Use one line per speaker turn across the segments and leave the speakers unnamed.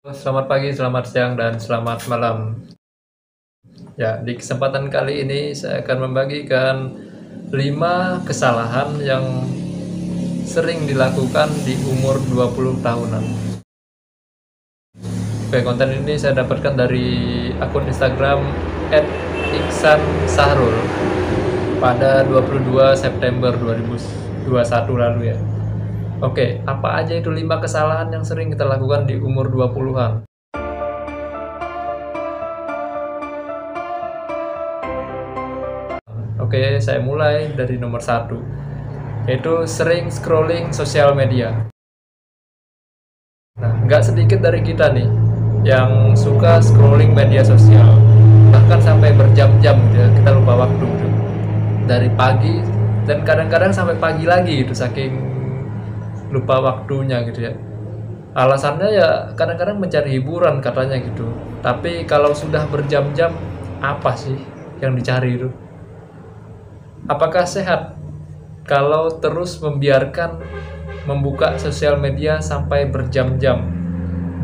Selamat pagi, selamat siang, dan selamat malam. Ya, di kesempatan kali ini saya akan membagikan 5 kesalahan yang sering dilakukan di umur 20 tahunan. Oke, konten ini saya dapatkan dari akun Instagram @iksansahrul pada 22 September 2021 lalu ya. Oke, apa aja itu 5 kesalahan yang sering kita lakukan di umur 20-an? Oke, saya mulai dari nomor 1, yaitu sering scrolling sosial media. Nah, nggak sedikit dari kita nih yang suka scrolling media sosial, bahkan sampai berjam-jam gitu ya, kita lupa waktu gitu. Dari pagi dan kadang-kadang sampai pagi lagi itu saking lupa waktunya gitu ya. Alasannya ya kadang-kadang mencari hiburan katanya gitu. Tapi kalau sudah berjam-jam, apa sih yang dicari itu? Apakah sehat kalau terus membiarkan membuka sosial media sampai berjam-jam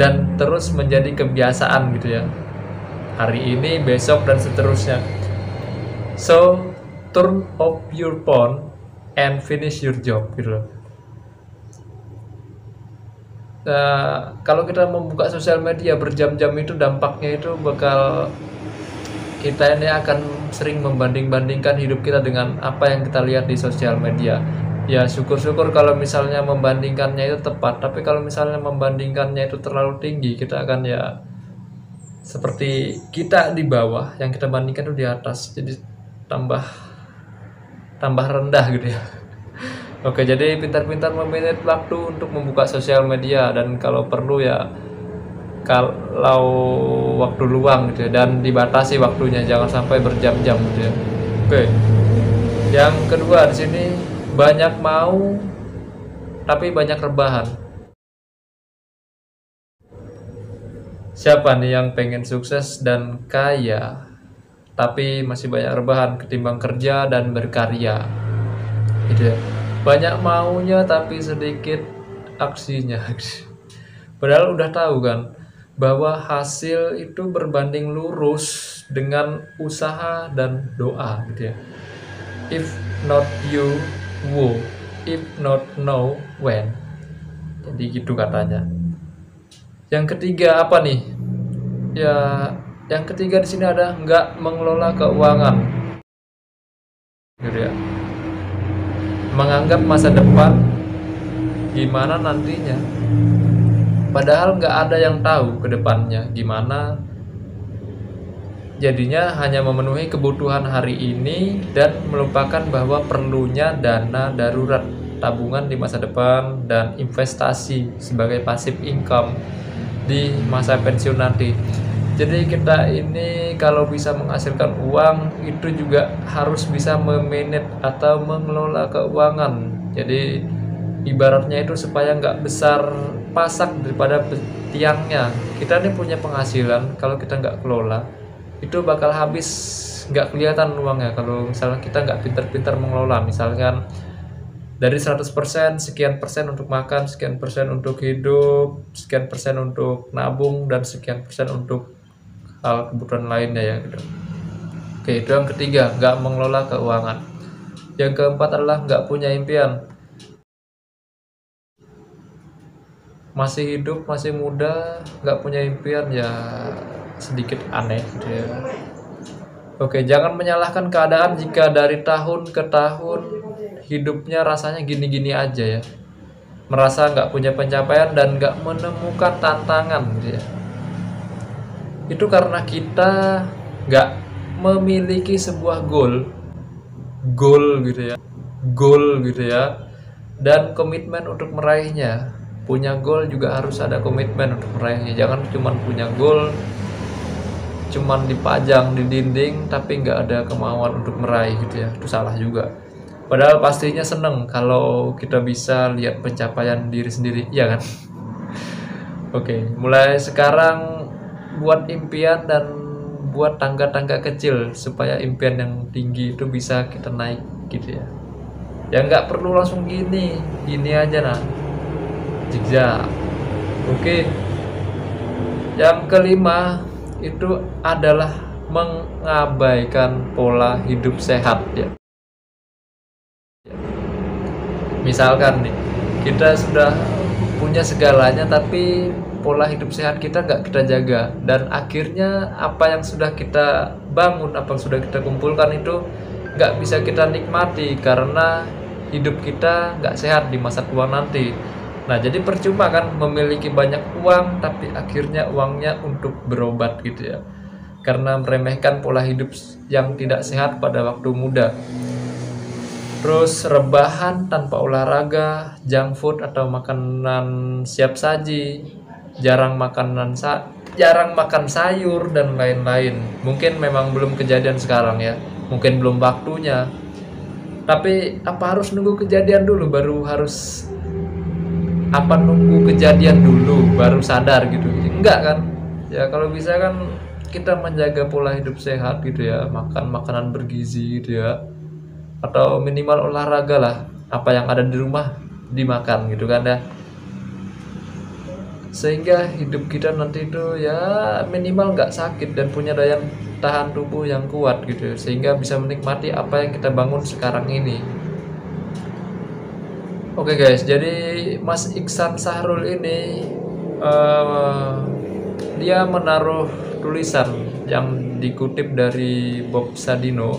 dan terus menjadi kebiasaan gitu ya? Hari ini, besok, dan seterusnya. So, turn off your phone and finish your job gitu loh. Kalau kita membuka sosial media berjam-jam itu dampaknya itu bakal kita ini akan sering membanding-bandingkan hidup kita dengan apa yang kita lihat di sosial media. Ya syukur-syukur kalau misalnya membandingkannya itu tepat, tapi kalau misalnya membandingkannya itu terlalu tinggi, kita akan ya seperti kita di bawah, yang kita bandingkan itu di atas, jadi tambah rendah gitu ya. Oke, jadi pintar-pintar memanage waktu untuk membuka sosial media, dan kalau perlu ya kalau waktu luang gitu ya, dan dibatasi waktunya, jangan sampai berjam-jam gitu ya. Oke. Yang kedua di sini, banyak mau tapi banyak rebahan. Siapa nih yang pengen sukses dan kaya tapi masih banyak rebahan ketimbang kerja dan berkarya? Gitu ya. Banyak maunya tapi sedikit aksinya. Padahal udah tahu kan bahwa hasil itu berbanding lurus dengan usaha dan doa gitu ya. If not you, who? If not now, when? Jadi gitu katanya. Yang ketiga apa nih? Ya, yang ketiga di sini ada nggak mengelola keuangan, gitu ya. Menganggap masa depan gimana nantinya. Padahal nggak ada yang tahu ke depannya gimana. Jadinya hanya memenuhi kebutuhan hari ini dan melupakan bahwa perlunya dana darurat, tabungan di masa depan, dan investasi sebagai passive income di masa pensiun nanti. Jadi kita ini kalau bisa menghasilkan uang itu juga harus bisa memanage atau mengelola keuangan. Jadi ibaratnya itu supaya nggak besar pasak daripada tiangnya. Kita ini punya penghasilan, kalau kita nggak kelola itu bakal habis, nggak kelihatan uangnya kalau misalnya kita nggak pintar-pintar mengelola. Misalkan dari 100%, sekian persen untuk makan, sekian persen untuk hidup, sekian persen untuk nabung, dan sekian persen untuk hal kebutuhan lainnya ya gitu. Oke, itu yang ketiga, nggak mengelola keuangan. Yang keempat adalah nggak punya impian. Masih hidup, masih muda, nggak punya impian, ya sedikit aneh gitu ya. Oke, jangan menyalahkan keadaan jika dari tahun ke tahun hidupnya rasanya gini-gini aja ya. Merasa nggak punya pencapaian dan nggak menemukan tantangan gitu ya. Itu karena kita nggak memiliki sebuah goal gitu ya, dan komitmen untuk meraihnya. Punya goal juga harus ada komitmen untuk meraihnya. Jangan cuma punya goal, cuman dipajang di dinding tapi nggak ada kemauan untuk meraih gitu ya. Itu salah juga. Padahal pastinya seneng kalau kita bisa lihat pencapaian diri sendiri, iya kan? Oke, mulai sekarang buat impian dan buat tangga-tangga kecil supaya impian yang tinggi itu bisa kita naik gitu ya. Ya nggak perlu langsung gini aja nah. Zigzag. Oke. Yang kelima itu adalah mengabaikan pola hidup sehat ya. Misalkan nih, kita sudah punya segalanya tapi pola hidup sehat kita nggak kita jaga, dan akhirnya apa yang sudah kita bangun, apa yang sudah kita kumpulkan itu nggak bisa kita nikmati karena hidup kita nggak sehat di masa tua nanti. Nah, jadi percuma kan memiliki banyak uang tapi akhirnya uangnya untuk berobat gitu ya, karena meremehkan pola hidup yang tidak sehat pada waktu muda. Terus rebahan tanpa olahraga, junk food atau makanan siap saji, jarang makan sayur dan lain-lain. Mungkin memang belum kejadian sekarang ya, mungkin belum waktunya. Tapi apa harus nunggu kejadian dulu baru harus nunggu kejadian dulu baru sadar gitu? Enggak kan? Ya kalau bisa kan kita menjaga pola hidup sehat gitu ya, makan makanan bergizi gitu ya, atau minimal olahraga lah, apa yang ada di rumah dimakan gitu kan ya, sehingga hidup kita nanti itu ya minimal nggak sakit dan punya daya tahan tubuh yang kuat gitu, sehingga bisa menikmati apa yang kita bangun sekarang ini. Oke guys, jadi Mas Iksan Sahrul ini dia menaruh tulisan yang dikutip dari Bob Sadino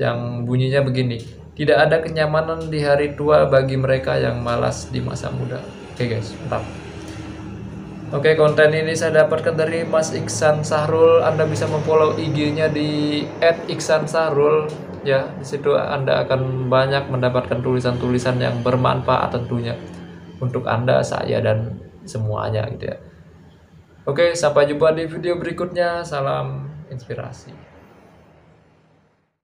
yang bunyinya begini: tidak ada kenyamanan di hari tua bagi mereka yang malas di masa muda. Oke guys, mantap. Oke, konten ini saya dapatkan dari Mas Iksan Sahrul. Anda bisa memfollow IG-nya di @iksansahrul ya. Di situ Anda akan banyak mendapatkan tulisan-tulisan yang bermanfaat tentunya untuk Anda, saya dan semuanya gitu ya. Oke, sampai jumpa di video berikutnya. Salam inspirasi.